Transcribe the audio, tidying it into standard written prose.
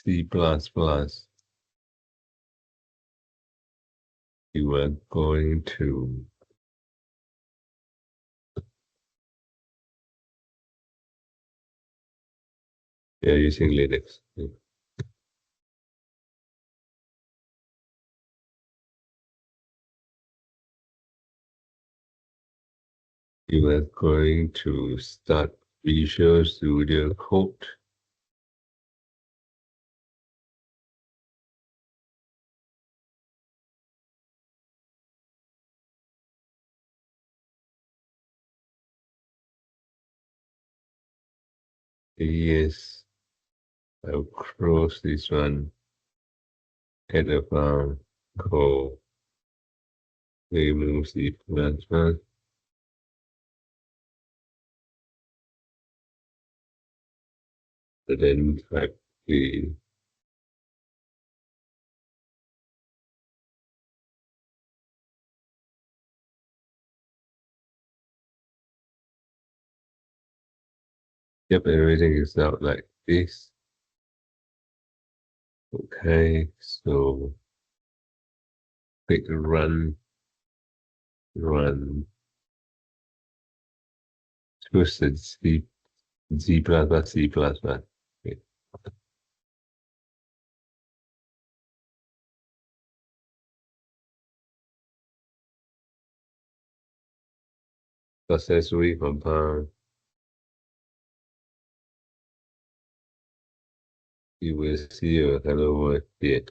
C++, you are going to using Linux. You are going to start Visual Studio Code. Yes, I'll close this one. Advanced code. Remove C++. And then type the Yep, everything is out like this. Okay, so click run. Choose the C++. Okay. Successfully compiled. You will see a hello world here.